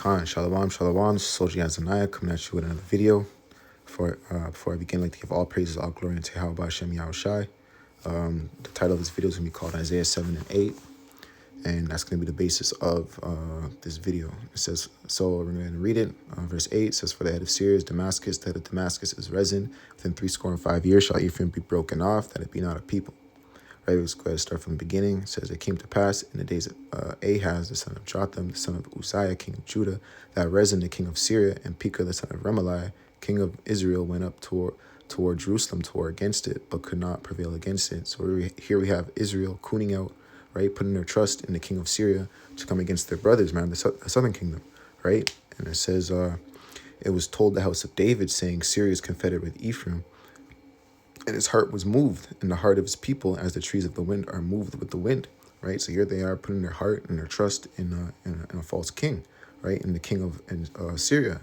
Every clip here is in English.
Shalom, shalom. Soldier Azaniah coming at you with another video. Before I begin, I'd like to give all praises, all glory unto QamYasharalah. The title of this video is going to be called Isaiah 7 and 8. And that's going to be the basis of this video. It says, so we're going to read it. Verse 8 says, for the head of Syria is Damascus, the head of Damascus is Rezin. Within 65 years shall Ephraim be broken off, that it be not a people. Right, let's go ahead and start from the beginning. It says, it came to pass in the days of Ahaz, the son of Jotham, the son of Uzziah, king of Judah, that Rezin, the king of Syria, and Pekah, the son of Remaliah, king of Israel, went up toward Jerusalem to war against it, but could not prevail against it. So here we have Israel cooning out, right, putting their trust in the king of Syria to come against their brothers, man, the southern kingdom, right? And it says, it was told the house of David, saying, Syria is confederate with Ephraim, and his heart was moved, and the heart of his people, as the trees of the wind are moved with the wind, right? So here they are putting their heart and their trust in a false king, right? In the king of Syria,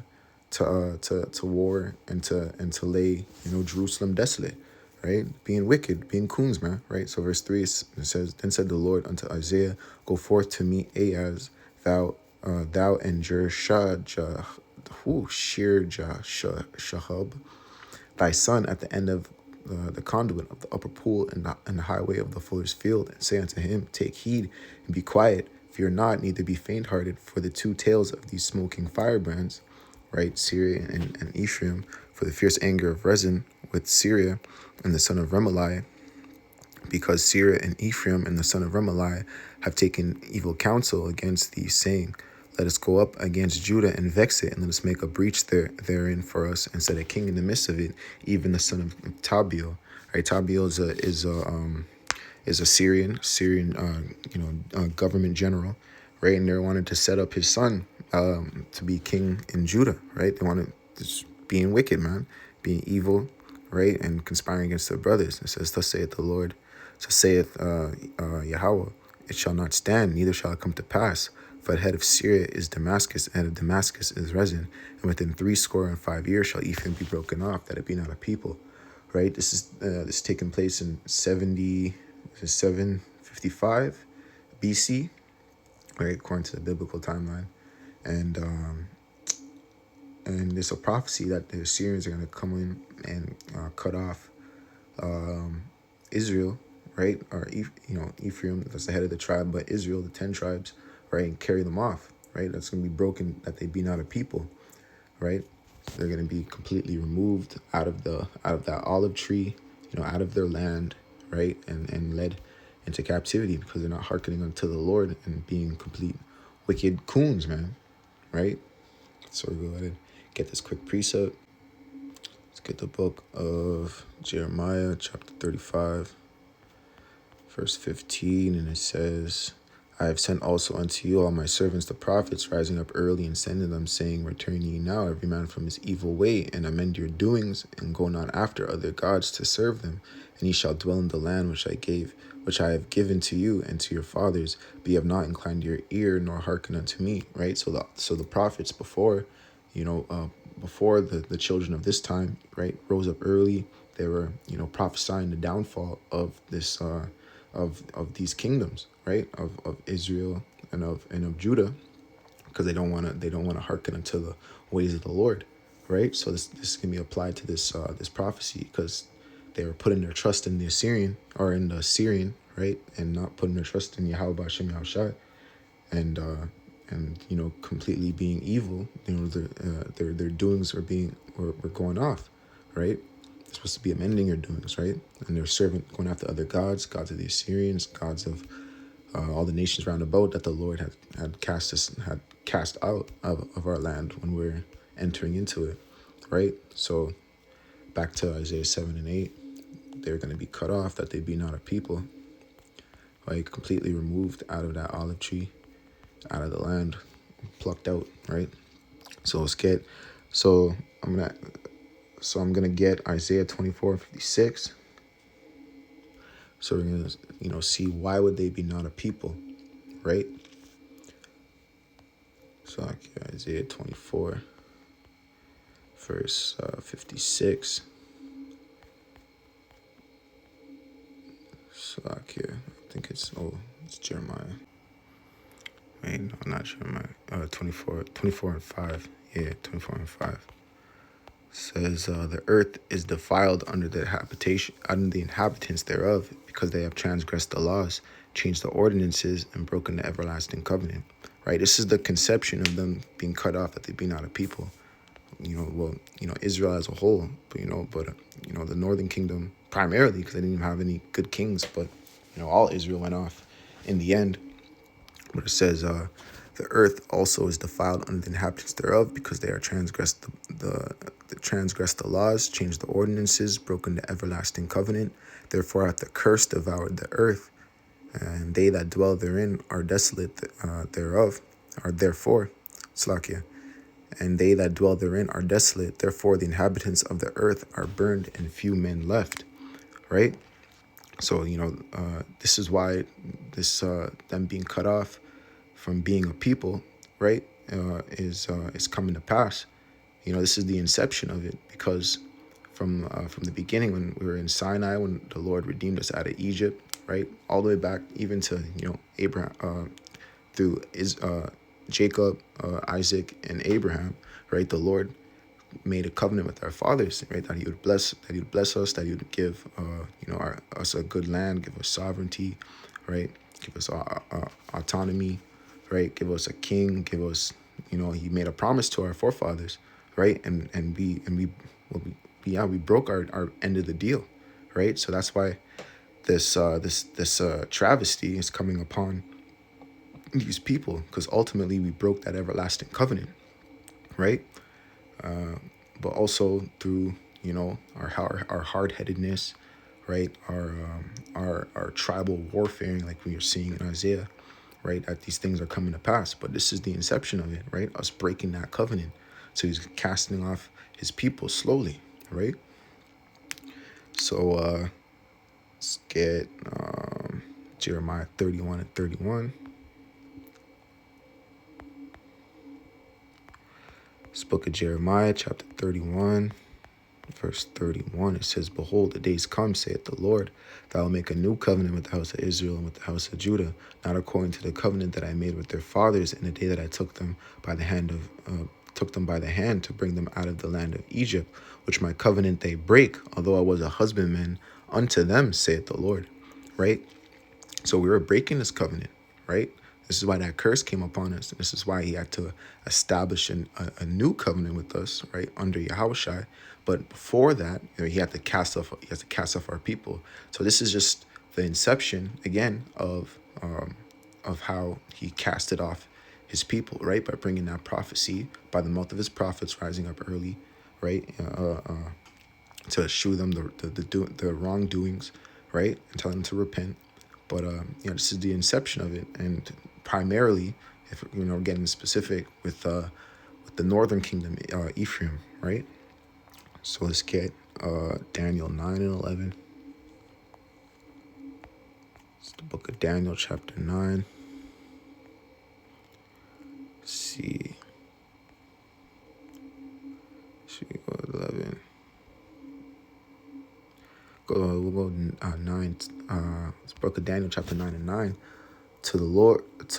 to war and to lay Jerusalem desolate, right? Being wicked, being coons, man, right? So verse 3 it says, then said the Lord unto Isaiah, go forth to meet Ahaz, thou and Shahab, thy son, at the end of the conduit of the upper pool and the highway of the fuller's field, and say unto him, take heed and be quiet, fear not, neither be faint-hearted, for the two tails of these smoking firebrands, right, Syria and Ephraim, for the fierce anger of Rezin with Syria and the son of Remaliah, because Syria and Ephraim and the son of Remaliah have taken evil counsel against thee, saying, let us go up against Judah and vex it, and let us make a breach therein for us, and set a king in the midst of it, even the son of Tabiel. Right, Tabiel is a Syrian government general, right? And they wanted to set up his son to be king in Judah, right? They wanted just being wicked, man, being evil, right, and conspiring against their brothers. It says, thus saith the Lord, so saith Yahweh, it shall not stand, neither shall it come to pass. For the head of Syria is Damascus, and the head of Damascus is Rezin. And within 65 years shall Ephraim be broken off, that it be not a people. Right? This is taking place in 755 BC, right? According to the biblical timeline. And there's a prophecy that the Assyrians are going to come in and cut off Israel, right? Or Ephraim, that's the head of the tribe, but Israel, the 10 tribes, right, and carry them off, right? That's going to be broken, that they be not a people, right? They're going to be completely removed out of that olive tree, out of their land, right, and led into captivity because they're not hearkening unto the Lord and being complete wicked coons, man, right? So we'll go ahead and get this quick precept. Let's get the book of Jeremiah, chapter 35, verse 15, and it says, I have sent also unto you all my servants the prophets, rising up early and sending them, saying, return ye now, every man from his evil way, and amend your doings, and go not after other gods to serve them. And ye shall dwell in the land which I have given to you and to your fathers, but ye have not inclined your ear, nor hearkened unto me. Right? So the prophets before, before the children of this time, right, rose up early. They were, prophesying the downfall of this of these kingdoms, right, of Israel and of Judah, because they don't want to hearken unto the ways of the Lord, right? So this can be applied to this prophecy, because they were putting their trust in the Assyrian, right, and not putting their trust in Yahweh B'Shem Yahushai, and completely being evil. Their doings were going off, right? They're supposed to be amending your doings, right? And they're going after other gods of the Assyrians, gods of all the nations round about that the Lord had cast out of our land when we're entering into it, right? So back to Isaiah 7 and 8, they're going to be cut off, that they be not a people, like completely removed out of that olive tree, out of the land, plucked out, right? So I'm gonna get Isaiah 24:56. So we're gonna see why would they be not a people, right? So Isaiah 24, verse 56. So I think it's Jeremiah. Wait, no, I'm not sure. 24 and 5. Yeah, 24 and 5. Says the earth is defiled under the inhabitants thereof, because they have transgressed the laws, changed the ordinances, and broken the everlasting covenant. Right? This is the conception of them being cut off, that they be not a people. Israel as a whole, but the northern kingdom primarily, because they didn't even have any good kings, but all Israel went off in the end. But it says, the earth also is defiled under the inhabitants thereof, because they are transgressed transgressed the laws, changed the ordinances, broken the everlasting covenant. Therefore hath the curse devoured the earth, and they that dwell therein are desolate thereof, are therefore, Slakia, and they that dwell therein are desolate. Therefore the inhabitants of the earth are burned, and few men left. Right? So, this is why them being cut off from being a people, right, is coming to pass. This is the inception of it, because from the beginning, when we were in Sinai, when the Lord redeemed us out of Egypt, right, all the way back even to Abraham, through Jacob, Isaac, and Abraham, right, the Lord made a covenant with our fathers, right, that He would bless us, that He would give us a good land, give us sovereignty, right, give us autonomy, right, give us a king, give us, He made a promise to our forefathers, right, and we broke our end of the deal, right. So that's why this travesty is coming upon these people, because ultimately we broke that everlasting covenant, right. But also through our hard-headedness, right, our tribal warfare, like we are seeing in Isaiah, right, that these things are coming to pass. But this is the inception of it, right, us breaking that covenant. So He's casting off His people slowly, right. So let's get Jeremiah 31 and 31. This book of Jeremiah, chapter 31, verse 31, it says, Behold, the days come, saith the Lord, that I will make a new covenant with the house of Israel and with the house of Judah, not according to the covenant that I made with their fathers in the day that I took them by the hand to bring them out of the land of Egypt, which my covenant they break, although I was a husbandman unto them, saith the Lord. Right? So we were breaking this covenant, right? This is why that curse came upon us. And this is why He had to establish a new covenant with us, right, under Yahushua. But before that, He had to cast off our people. So this is just the inception again of how He casted off His people, right, by bringing that prophecy by the mouth of His prophets rising up early, right, to shew them the wrongdoings, right, and tell them to repent. But this is the inception of it, and primarily, if getting specific with the northern kingdom, Ephraim, right. So let's get Daniel 9 and 11. It's the book of Daniel, chapter 9. Let's see. Should we go 11? We'll go 9. It's the book of Daniel, chapter 9 and 9. To the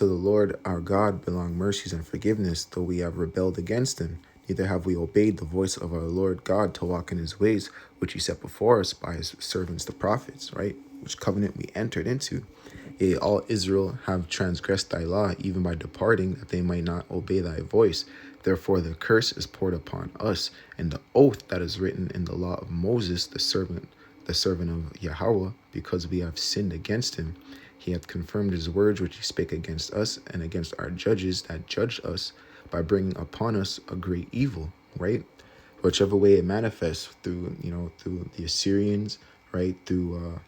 Lord our God belong mercies and forgiveness, though we have rebelled against Him. Neither have we obeyed the voice of our Lord God to walk in His ways, which He set before us by His servants the prophets, right? Which covenant we entered into. Yea, all Israel have transgressed Thy law, even by departing, that they might not obey Thy voice. Therefore the curse is poured upon us, and the oath that is written in the law of Moses, the servant of Yahweh, because we have sinned against Him. He hath confirmed His words which He spake against us and against our judges that judged us, by bringing upon us a great evil, right? Whichever way it manifests, through the Assyrians, right? Through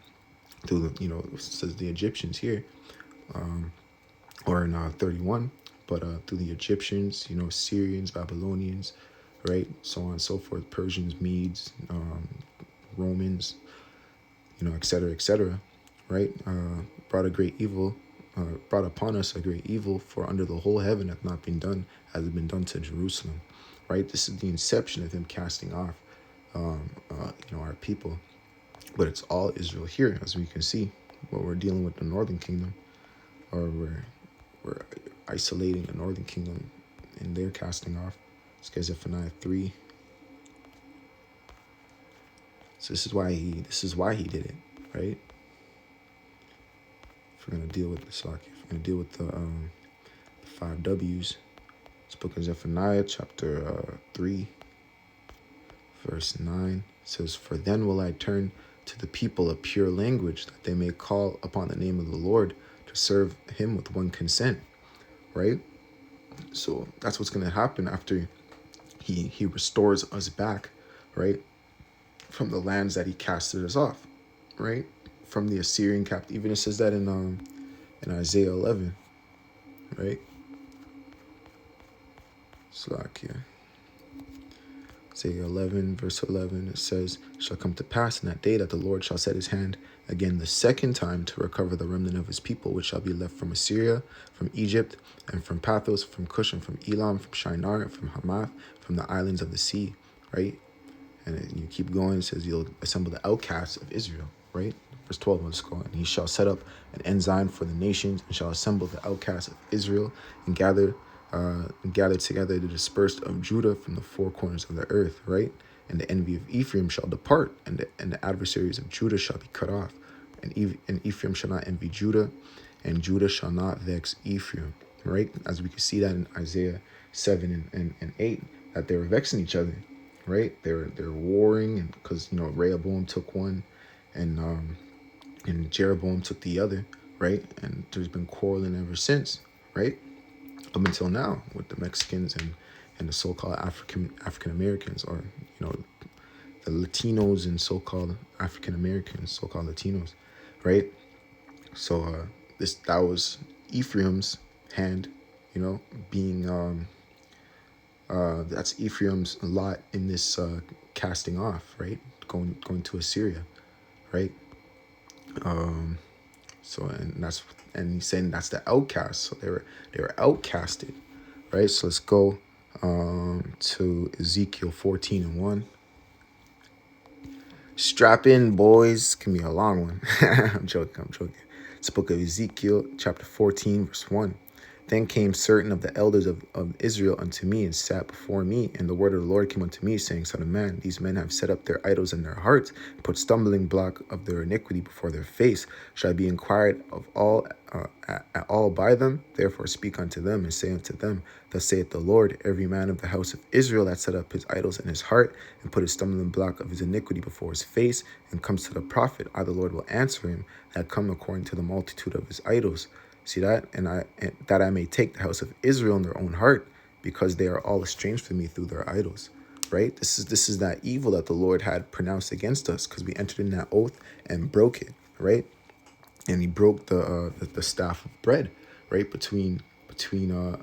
says the Egyptians here, or in 31, but through the Egyptians, Syrians, Babylonians, right? So on and so forth, Persians, Medes, Romans, etc., right? Brought a great evil, brought upon us a great evil, for under the whole heaven hath not been done as it been done to Jerusalem, right? This is the inception of Him casting off, our people. But it's all Israel here, as we can see. But we're dealing with the northern kingdom, or we're isolating the northern kingdom and their casting off. This guy's Zephaniah 3. So this is why he did it, right? If we're gonna deal with the Salaki, if we're gonna deal with the 5 W's, this book of Zephaniah, chapter 3, verse 9 says, "For then will I turn to the people a pure language, that they may call upon the name of the Lord to serve him with one consent," right? So that's what's going to happen after he restores us back, right, from the lands that he casted us off, right, from the Assyrian captive. Even it says that in Isaiah 11, right? Slakia. Isaiah 11, verse 11, it says, "It shall come to pass in that day that the Lord shall set his hand again the second time to recover the remnant of his people, which shall be left from Assyria, from Egypt, and from Pathros, from Cush, and from Elam, from Shinar, and from Hamath, from the islands of the sea," right? And you keep going, it says, "You'll assemble the outcasts of Israel," right? Verse 12, let's go. "And he shall set up an ensign for the nations, and shall assemble the outcasts of Israel, and gather together the dispersed of Judah from the four corners of the earth," right? "And the envy of Ephraim shall depart, and the adversaries of Judah shall be cut off. And Ephraim shall not envy Judah, and Judah shall not vex Ephraim," right? As we can see that in Isaiah 7 and 8, that they were vexing each other, right? They're warring, and because Rehoboam took one, and Jeroboam took the other, right? And there's been quarreling ever since, right? Up until now with the Mexicans and the so-called African Americans, or the Latinos and so-called African Americans, so-called Latinos, right? So that was Ephraim's hand, being that's Ephraim's lot in this casting off, right? Going to Assyria, right? So and he's saying that's the outcast. So they were outcasted, right? So let's go to Ezekiel 14:1. Strap in, boys. Give me a long one. I'm joking. It's the book of Ezekiel, chapter 14, verse 1. "Then came certain of the elders of Israel unto me, and sat before me. And the word of the Lord came unto me, saying, Son of man, these men have set up their idols in their hearts, and put stumbling block of their iniquity before their face. Shall I be inquired of all at all by them? Therefore speak unto them, and say unto them, Thus saith the Lord, every man of the house of Israel that set up his idols in his heart, and put a stumbling block of his iniquity before his face, and comes to the prophet, I the Lord will answer him, that come according to the multitude of his idols. See that? And that I may take the house of Israel in their own heart, because they are all estranged from me through their idols." Right? This is that evil that the Lord had pronounced against us, because we entered in that oath and broke it, right? And he broke the staff of bread, right, between the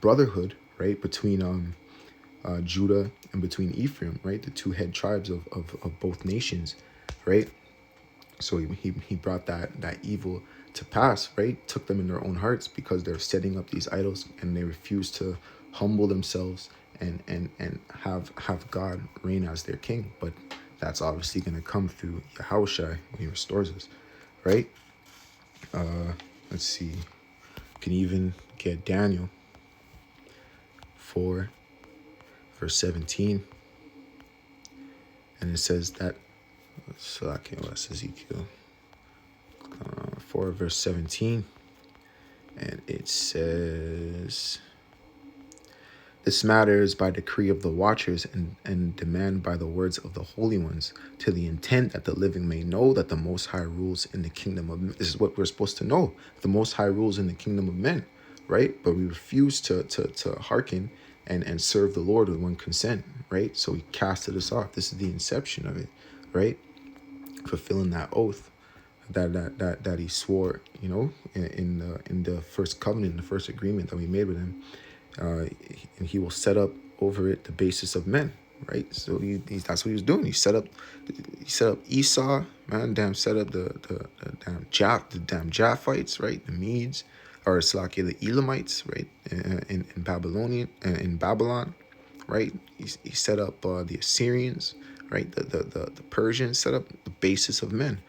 brotherhood, right, between Judah and between Ephraim, right, the two head tribes of both nations, right? So he brought that evil to pass, right? Took them in their own hearts, because they're setting up these idols, and they refuse to humble themselves and have God reign as their king. But that's obviously going to come through Yahushua when he restores us, right? Let's see. You can even get Daniel 4, verse 17. And it says that, so I can't less Ezekiel 4, verse 17. And it says, "This matter is by decree of the watchers, and demand by the words of the holy ones, to the intent that the living may know that the Most High rules in the kingdom of men." This is what we're supposed to know. The Most High rules in the kingdom of men, right? But we refuse to hearken and serve the Lord with one consent, right? So he casted us off. This is the inception of it, right? Fulfilling that oath that he swore, in the first covenant, the first agreement that we made with him. And he will set up over it the basis of men, right? So that's what he was doing. He set up Esau, man. Set up the damn Japhites, right? The Medes, or Slakia, the Elamites, right? In Babylon, right? He set up the Assyrians, right? The Persians, set up the basis of men,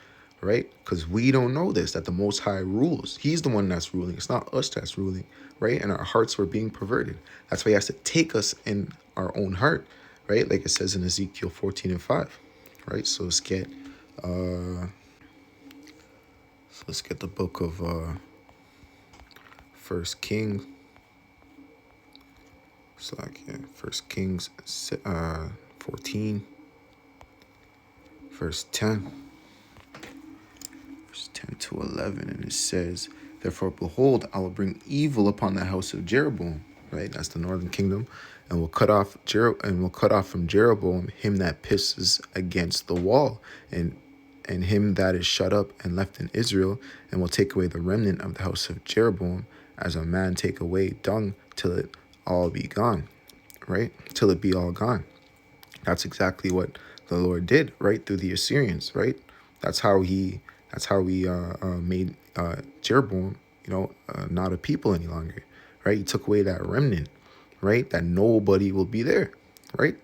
right? Because we don't know this, that the Most High rules. He's the one that's ruling. It's not us that's ruling, right? And our hearts were being perverted. That's why he has to take us in our own heart, right? Like it says in Ezekiel 14:5, right? So let's get the book of First Kings. So like, yeah, First Kings 14, verse 10. Verse 10 to 11, and it says, "Therefore, behold, I will bring evil upon the house of Jeroboam," right? That's the northern kingdom, "and will cut off from Jeroboam him that pisses against the wall, and him that is shut up and left in Israel, and will take away the remnant of the house of Jeroboam, as a man take away dung till it all be gone," right? Till it be all gone. That's exactly what the Lord did, right, through the Assyrians, right? That's how he made Jeroboam, not a people any longer, right? He took away that remnant, right? That nobody will be there, right?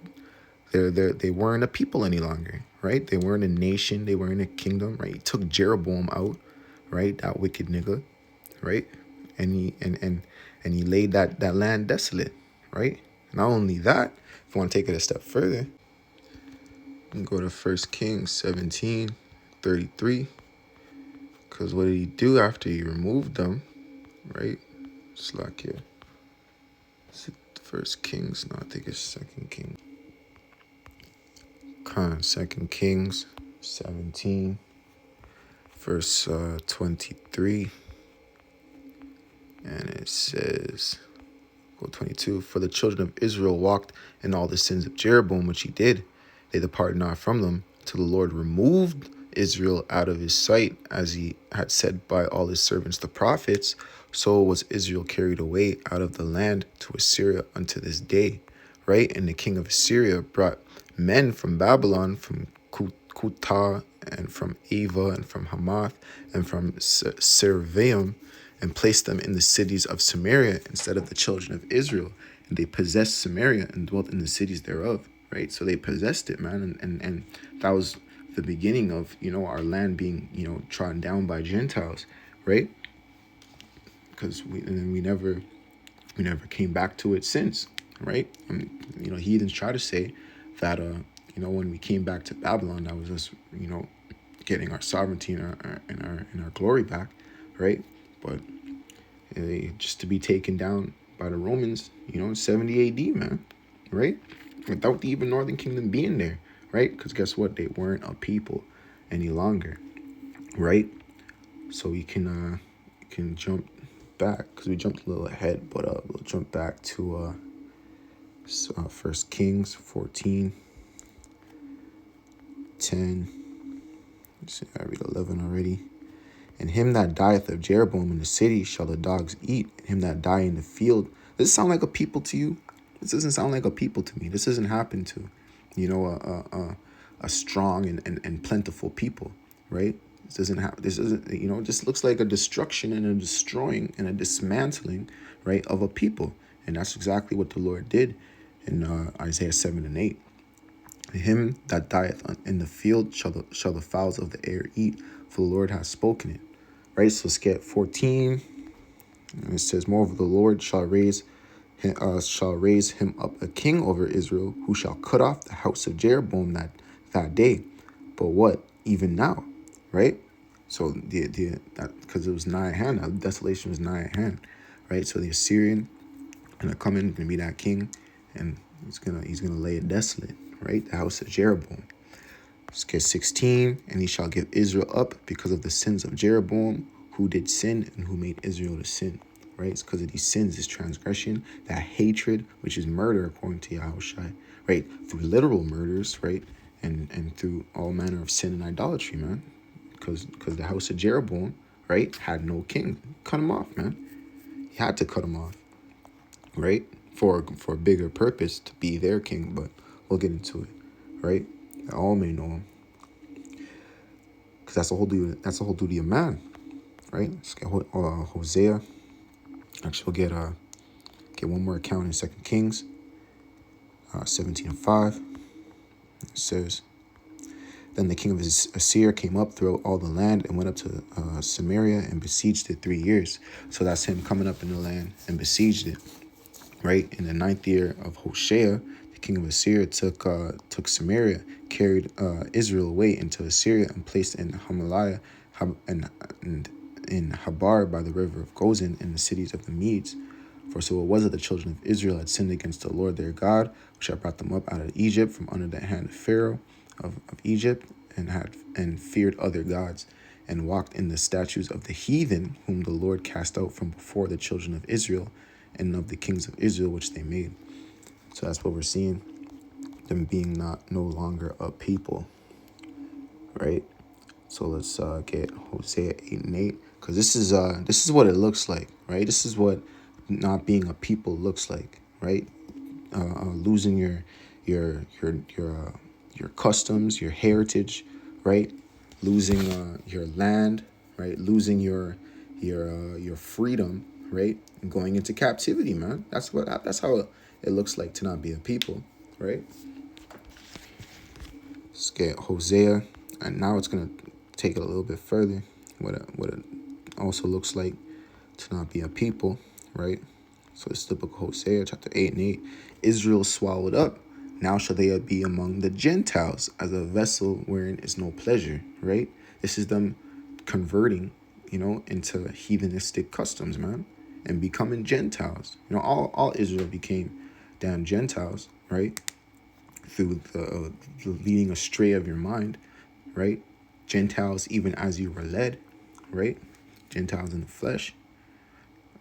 They weren't a people any longer, right? They weren't a nation. They weren't a kingdom, right? He took Jeroboam out, right? That wicked nigga, right? And he laid that land desolate, right? Not only that, if you want to take it a step further, you can go to 1 Kings 17:33. Because what did he do after he removed them, right? It's like here. Is it First Kings? No, I think it's Second Kings. Second Kings 17, verse 23. And it says, go 22, "For the children of Israel walked in all the sins of Jeroboam, which he did. They departed not from them, till the Lord removed Israel out of his sight, as he had said by all his servants the prophets. So was Israel carried away out of the land to Assyria unto this day," right? "And the king of Assyria brought men from Babylon, from Kutah, and from Ava, and from Hamath, and from Servaim, and placed them in the cities of Samaria instead of the children of Israel. And they possessed Samaria and dwelt in the cities thereof," right? So they possessed it, man. And that was the beginning of, our land being, trodden down by Gentiles, right? Because we never came back to it since, right? And, heathens try to say that, when we came back to Babylon, that was us, getting our sovereignty and our glory back, right? But just to be taken down by the Romans, 70 AD, man, right? Without the even Northern Kingdom being there, right? Because guess what? They weren't a people any longer, right? So we can jump back, because we jumped a little ahead, but we'll jump back to First Kings 14, 10. I read 11 already. "And him that dieth of Jeroboam in the city shall the dogs eat, and him that die in the field." Does this sound like a people to you? This doesn't sound like a people to me. This doesn't happen to, a strong and plentiful people, right? This doesn't have. This isn't. It just looks like a destruction and a destroying and a dismantling, right, of a people, and that's exactly what the Lord did in Isaiah 7:8. "Him that dieth in the field shall the fowls of the air eat, for the Lord hath spoken it." Right? So let's get 14. And it says, "Moreover, the Lord shall raise him up a king over Israel, who shall cut off the house of Jeroboam that day." But what? Even now, right? So that because it was nigh at hand, that desolation was nigh at hand, right? So the Assyrian gonna come in, gonna be that king, and he's gonna lay it desolate, right? The house of Jeroboam. Let's get 16. "And he shall give Israel up because of the sins of Jeroboam, who did sin and who made Israel to sin." Right? It's because of these sins, this transgression, that hatred, which is murder according to Yahushua, right? Through literal murders, right? And through all manner of sin and idolatry, man. Because the house of Jeroboam, right, had no king. Cut him off, man. He had to cut him off, right? For a bigger purpose, to be their king, but we'll get into it, right? All may know him, because that's the whole duty. That's the whole duty of man, right? Let's get Hosea. Actually, we'll get one more account in 2 Kings 17:5. It says, Then the king of Assyria came up throughout all the land and went up to Samaria and besieged it 3 years. So that's him coming up in the land and besieged it, right? In the 9th year of Hoshea, the king of Assyria took Samaria, carried Israel away into Assyria, and placed in Hamaliah and in Habar by the river of Gozan, in the cities of the Medes. For so it was that the children of Israel had sinned against the Lord their God, which had brought them up out of Egypt from under the hand of Pharaoh of Egypt, and feared other gods, and walked in the statutes of the heathen, whom the Lord cast out from before the children of Israel, and of the kings of Israel which they made. So that's what we're seeing, them being no longer a people, right? So let's get Hosea 8:8, because this is what it looks like, right? This is what not being a people looks like, right? Losing your customs, your heritage, right? Losing your land, right? Losing your freedom, right? And going into captivity, man. That's how it looks like to not be a people, right? Let's get Hosea, and now it's gonna take it a little bit further. What it also looks like to not be a people, right? So it's the book of Hosea, chapter 8:8. Israel swallowed up. Now shall they be among the Gentiles, as a vessel wherein is no pleasure, right? This is them converting, into heathenistic customs, man, and becoming Gentiles. All Israel became damn Gentiles, right? Through the leading astray of your mind, right? Gentiles, even as you were led, right? Gentiles in the flesh,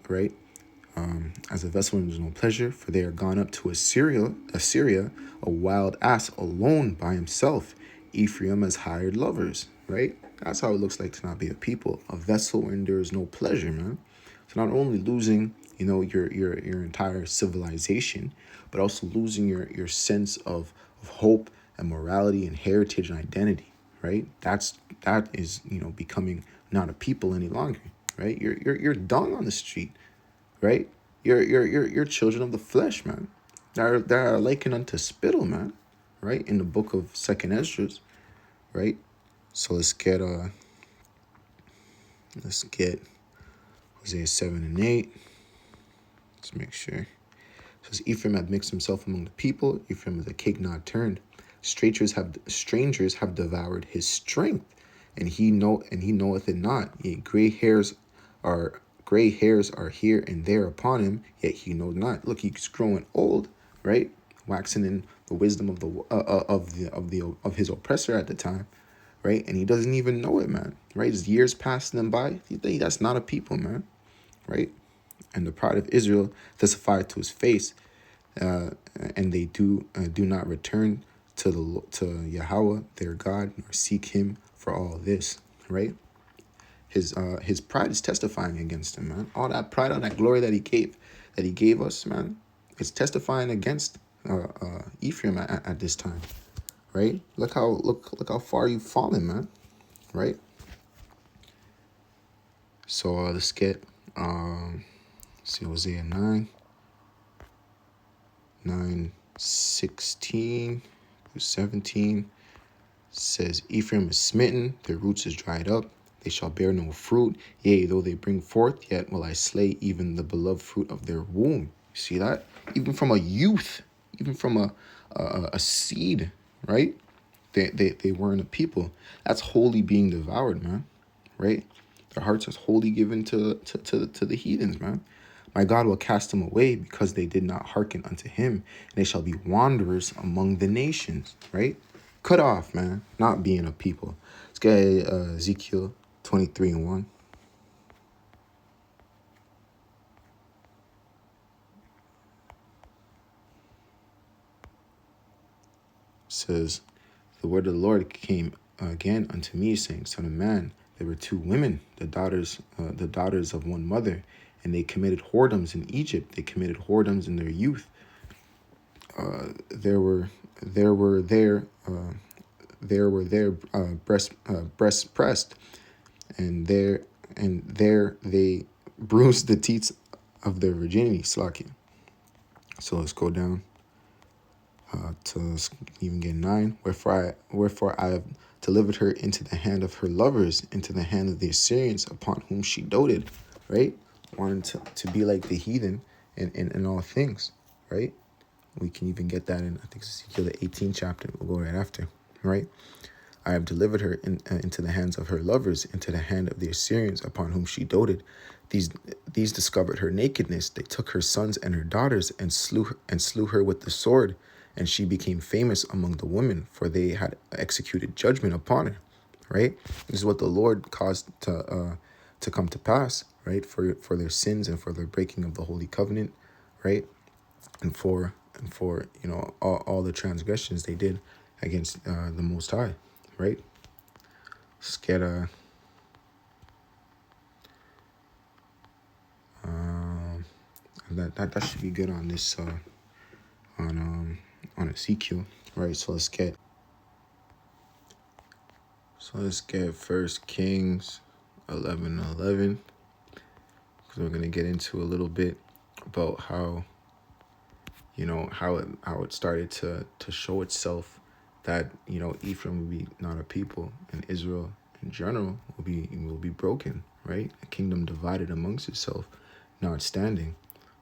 right? As a vessel in no pleasure, for they are gone up to Assyria, a wild ass alone by himself. Ephraim has hired lovers, right? That's how it looks like to not be a people, a vessel wherein there is no pleasure, man. So not only losing, your entire civilization, but also losing your sense of hope and morality and heritage and identity, right? That is becoming not a people any longer, right? You're dung on the street, right? You're children of the flesh, man. That are likened unto spittle, man. Right? In the book of Second Esdras, right? So let's get Hosea 7:8. Let's make sure. It says Ephraim had mixed himself among the people. Ephraim is a cake not turned. Strangers have devoured his strength, and he knoweth it not. Yet gray hairs are here and there upon him, yet he knows not. Look, he's growing old, right? Waxing in the wisdom of his oppressor at the time, right? And he doesn't even know it, man. Right? His years passing them by. That's not a people, man. Right? And the pride of Israel testified to his face, and they do not return to Yahweh their God, nor seek him for all this, right? His pride is testifying against him, man. All that pride, all that glory that he gave us, man, it's testifying against Ephraim at this time, right? Look how far you've fallen, man, right? So let's get see Hosea 9:16 through 17 says, Ephraim is smitten, their roots is dried up, they shall bear no fruit. Yea, though they bring forth, yet will I slay even the beloved fruit of their womb. You see that? Even from a youth, even from a seed, right? They weren't a people. That's wholly being devoured, man. Right? Their hearts are wholly given to the heathens, man. My God will cast them away because they did not hearken unto him, and they shall be wanderers among the nations, right? Cut off, man, not being a people. Let's get Ezekiel 23:1. Says, the word of the Lord came again unto me, saying, Son of man, there were two women, the daughters of one mother, and they committed whoredoms in Egypt. They committed whoredoms in their youth. There were breasts pressed, and there they bruised the teats of their virginity. Slaki. So let's go down to even get 9. Wherefore I have delivered her into the hand of her lovers, into the hand of the Assyrians, upon whom she doted, right? Wanted to be like the heathen in all things, right? We can even get that in, I think, Ezekiel the 18th chapter. We'll go right after, right? I have delivered her into the hands of her lovers, into the hand of the Assyrians, upon whom she doted. These discovered her nakedness. They took her sons and her daughters and slew her with the sword, and she became famous among the women, for they had executed judgment upon her. Right? This is what the Lord caused to come to pass, right? For their sins and for their breaking of the holy covenant, right? And for all the transgressions they did against the Most High, right? Let's get that should be good on this on Ezekiel, right? So let's get First Kings 11:11, because we're gonna get into a little bit about how how it started to show itself that Ephraim will be not a people, and Israel in general will be broken, right? A kingdom divided amongst itself, not standing,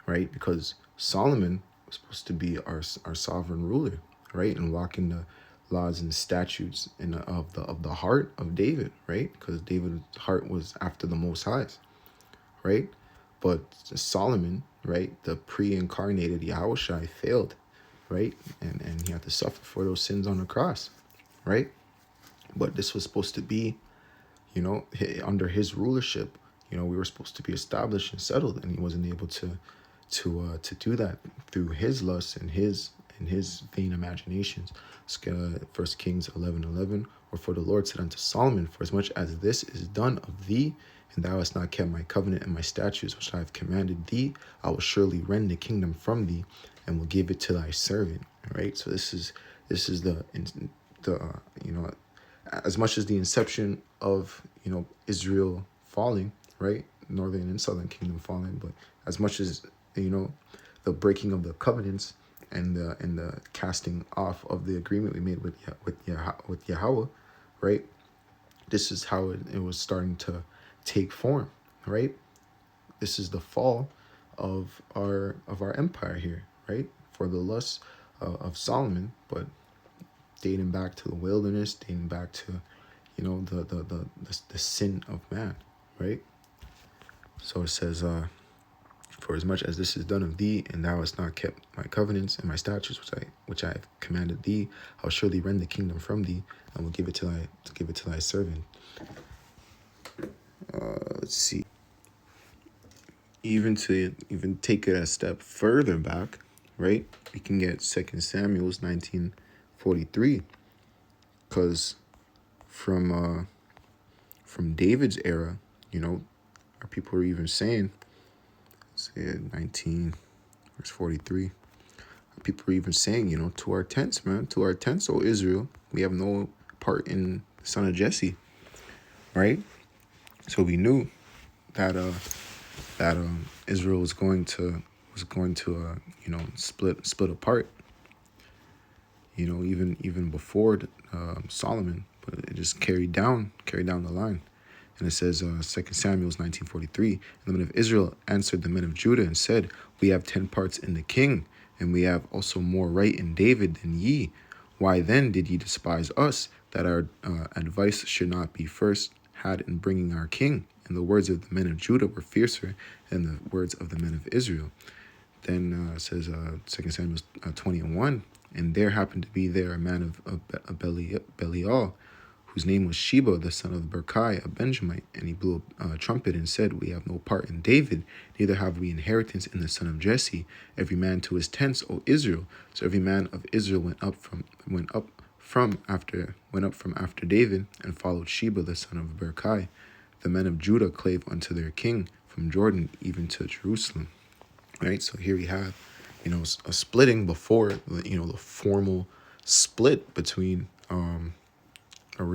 right? Because Solomon was supposed to be our sovereign ruler, right? And walk in the laws and statutes of the heart of David, right? Because David's heart was after the Most High's, right? But Solomon, right, the pre-incarnated Yahushai, failed, right? And he had to suffer for those sins on the cross, right? But this was supposed to be, under his rulership. We were supposed to be established and settled, and he wasn't able to do that through his lusts and his vain imaginations. First Kings 11:11. Wherefore the Lord said unto Solomon, for as much as this is done of thee, and thou hast not kept my covenant and my statutes which I have commanded thee, I will surely rend the kingdom from thee, and will give it to thy servant. All right. So this is the as much as the inception of Israel falling, right, northern and southern kingdom falling, but as much as the breaking of the covenants and the casting off of the agreement we made with Yahweh, right? This is how it was starting to take form, right? This is the fall of our empire here, right? For the lusts of Solomon, but dating back to the wilderness, dating back to the sin of man, right? So it says, for as much as this is done of thee, and thou hast not kept my covenants and my statutes which I have commanded thee, I will surely rend the kingdom from thee, and will give it to thy servant. Let's see. Even take it a step further back, right? We can get 2 Samuel's 19:43, because from David's era, our people were even saying, say 19 verse 43. People were even saying, to our tents, man, to our tents, O Israel, we have no part in the son of Jesse, right? So we knew that Israel was going to split apart, even before Solomon, but it just carried down the line. And it says, 2 Samuel 19:43, and the men of Israel answered the men of Judah and said, we have 10 parts in the king, and we have also more right in David than ye. Why then did ye despise us, that our advice should not be first had in bringing our king? And the words of the men of Judah were fiercer than the words of the men of Israel. Then says 2 Samuel 20:1, and there happened to be there a man of Belial, whose name was Sheba, the son of Berkai, a Benjamite, and he blew a trumpet and said, we have no part in David, neither have we inheritance in the son of Jesse. Every man to his tents, O Israel. So every man of Israel went up from after David, and followed Sheba, the son of Berkai. The men of Judah clave unto their king from Jordan even to Jerusalem. Right, so here we have, a splitting before the formal split between.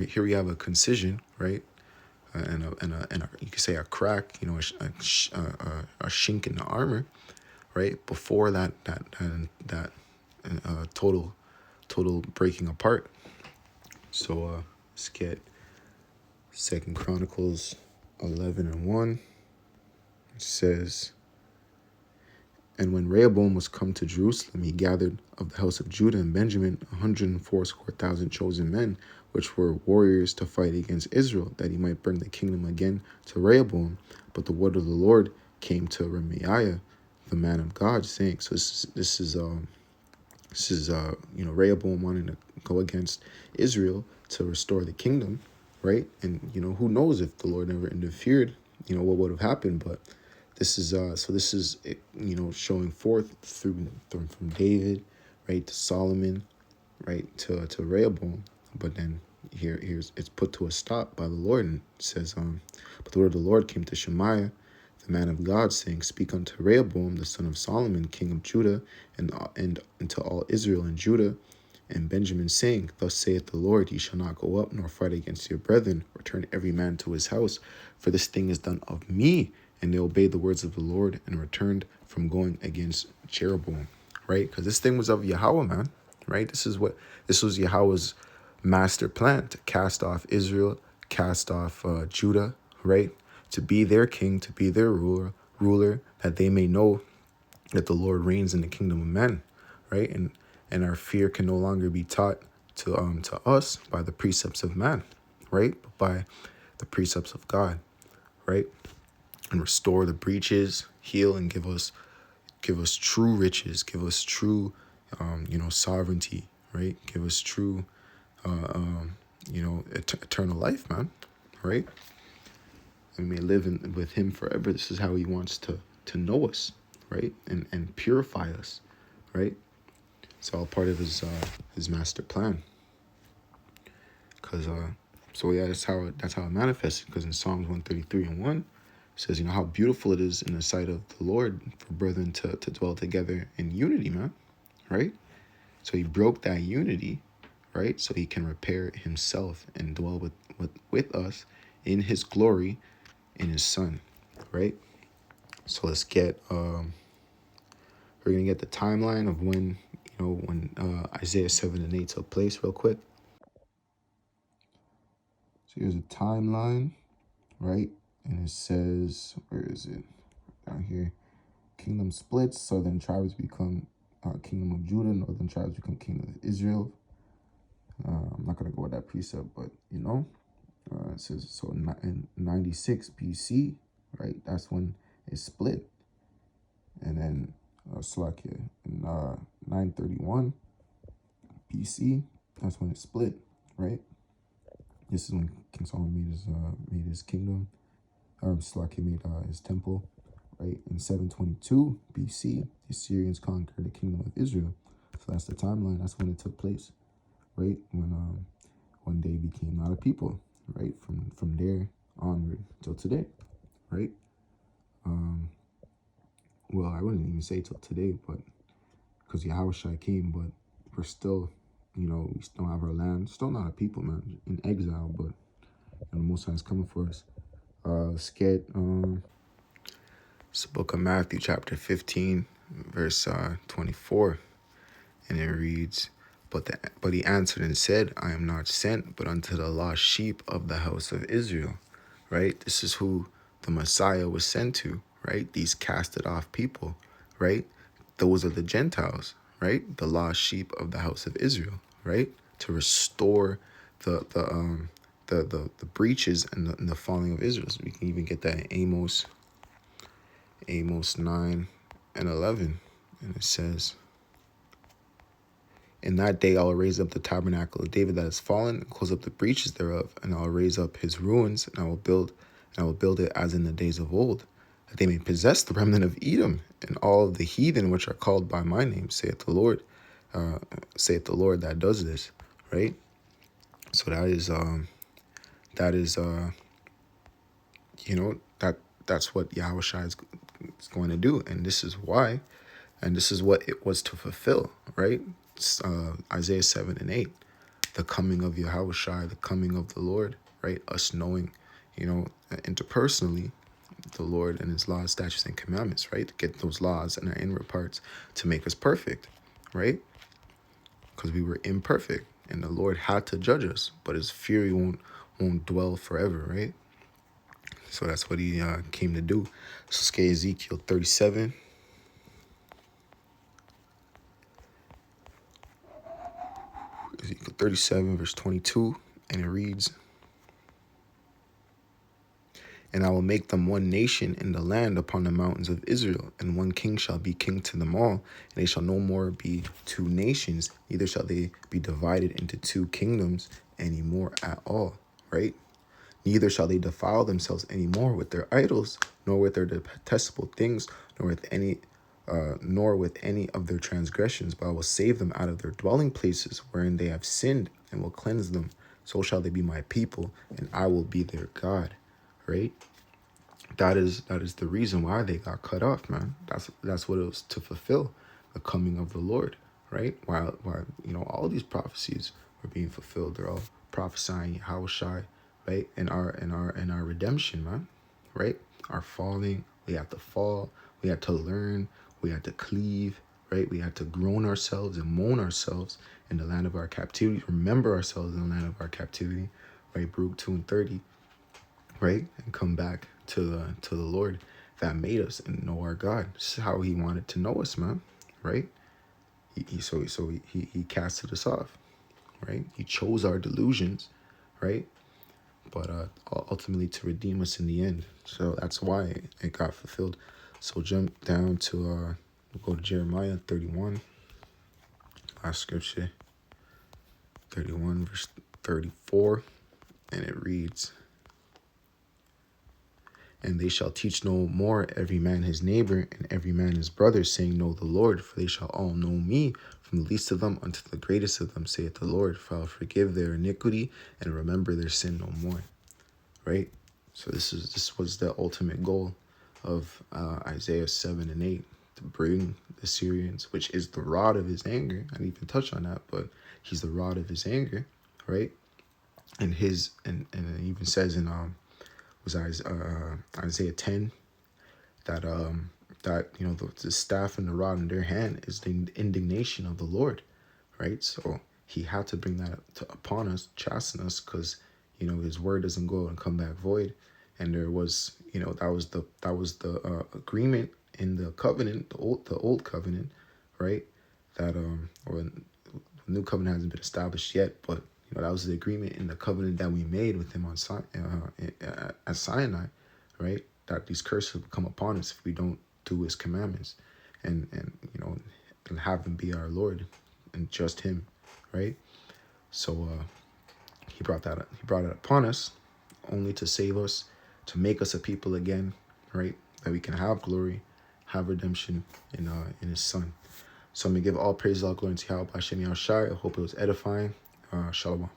Here we have a concision, right, and a you could say a crack, a chink in the armor, right, before that total breaking apart. So Let's get 2 Chronicles 11:1. It says, "And when Rehoboam was come to Jerusalem, he gathered of the house of Judah and Benjamin 180,000 chosen men, which were warriors to fight against Israel, that he might bring the kingdom again to Rehoboam. But the word of the Lord came to Remiah, the man of God, saying," so this is Rehoboam wanting to go against Israel to restore the kingdom, right? And who knows, if the Lord never interfered, what would have happened. But this is showing forth from David, right, to Solomon, right, to Rehoboam. But then here's it's put to a stop by the Lord, and it says, "But the word of the Lord came to Shemaiah, the man of God, saying, Speak unto Rehoboam, the son of Solomon, king of Judah, and to all Israel and Judah and Benjamin, saying, Thus saith the Lord, Ye shall not go up nor fight against your brethren. Return every man to his house, for this thing is done of me." And they obeyed the words of the Lord and returned from going against Jeroboam, right? Because this thing was of Yahweh, man, right? This was Yahweh's master plan, to cast off Israel, cast off Judah, right? To be their king, to be their ruler, that they may know that the Lord reigns in the kingdom of men, right? And our fear can no longer be taught to us by the precepts of man, right? But by the precepts of God, right? And restore the breaches, heal, and give us true riches, give us true sovereignty, right? Give us true eternal life, man, right? And we live with him forever. This is how he wants to know us, right? And purify us, right? It's all part of his master plan. Cause that's how it manifests. Because in Psalms 133:1, it says, how beautiful it is in the sight of the Lord for brethren to dwell together in unity, man, right? So he broke that unity, right? So he can repair himself and dwell with us in his glory in his son, right? So let's get we're gonna get the timeline of when Isaiah 7 and 8 took place real quick. So here's a timeline, right? And it says, where is it? Down here. Kingdom splits, southern tribes become kingdom of Judah, northern tribes become kingdom of Israel. I'm not gonna go with that precept, but it says, so in 96 BC, right? That's when it split. And then Slovakia in 931 BC, that's when it split, right? This is when King Solomon made his kingdom. Slovakia made his temple, right? In 722 BC, the Assyrians conquered the kingdom of Israel. So that's the timeline. That's when it took place, right? When they became not a people, right? From there onward till today, right? Well, I wouldn't even say till today, but because Yahushua came, but we're still, we still have our land. Still not a people, man, in exile, but the Most High is coming for us. Let's get it's the book of Matthew, chapter 15, verse 24, and it reads, But he answered and said, I am not sent, but unto the lost sheep of the house of Israel, right? This is who the Messiah was sent to, right? These casted off people, right? Those are the Gentiles, right? The lost sheep of the house of Israel, right? To restore the breaches and the falling of Israel. So we can even get that in Amos 9:11, and it says, In that day I will raise up the tabernacle of David that is fallen, and close up the breaches thereof, and I will raise up his ruins, and I will build it as in the days of old, that they may possess the remnant of Edom, and all of the heathen which are called by my name, saith the Lord. That does this, right? So that's what Yahushua is going to do, and this is why, and this is what it was to fulfill, right? Isaiah 7 and 8, the coming of Yahushua, the coming of the Lord, right? Us knowing, interpersonally, the Lord and his laws, statutes, and commandments, right? To get those laws in our inward parts to make us perfect, right? Because we were imperfect, And the Lord had to judge us, but his fury won't dwell forever, right? So that's what he came to do. So let's get Ezekiel 37. Ezekiel 37, verse 22, and it reads, "And I will make them one nation in the land upon the mountains of Israel, and one king shall be king to them all, and they shall no more be two nations, neither shall they be divided into two kingdoms any more at all," right? "Neither shall they defile themselves any more with their idols, nor with their detestable things, nor with any of their transgressions, but I will save them out of their dwelling places wherein they have sinned, and will cleanse them. So shall they be my people, and I will be their God." Right? That is the reason why they got cut off, man. That's what it was to fulfill, the coming of the Lord, right? While all these prophecies were being fulfilled, they're all prophesying Yahushai, right? And our redemption, man, right? Our falling, we had to fall, we had to learn, we had to cleave, right? We had to groan ourselves and moan ourselves in the land of our captivity, remember ourselves in the land of our captivity, right? Baruch 2:30, right? And come back to the Lord that made us and know our God. This is how he wanted to know us, man, right? He casted us off, right? He chose our delusions, right? But ultimately to redeem us in the end. So that's why it got fulfilled. So jump down to we'll go to Jeremiah 31, last scripture, 31 verse 34, and it reads, "And they shall teach no more every man his neighbor and every man his brother, saying, Know the Lord, for they shall all know me, from the least of them unto the greatest of them, saith the Lord, for I will forgive their iniquity and remember their sin no more." Right? So this was the ultimate goal of Isaiah 7 and 8, to bring the Syrians, which is the rod of his anger. I didn't even touch on that, but he's the rod of his anger, right? And it even says in Isaiah 10 that the staff and the rod in their hand is the indignation of the Lord, right? So he had to bring that upon us, chasten us, because his word doesn't go and come back void. And there was that was the agreement in the covenant, the old covenant, right? That or the new covenant hasn't been established yet, but that was the agreement in the covenant that we made with him at Sinai, right? That these curses will come upon us if we don't do his commandments, and have him be our Lord and just him, right? So he brought it upon us, only to save us, to make us a people again, right? That we can have glory, have redemption in his Son. So I'm gonna give all praise, all glory to Yahweh, QamYasharalah. I hope it was edifying. Shalom.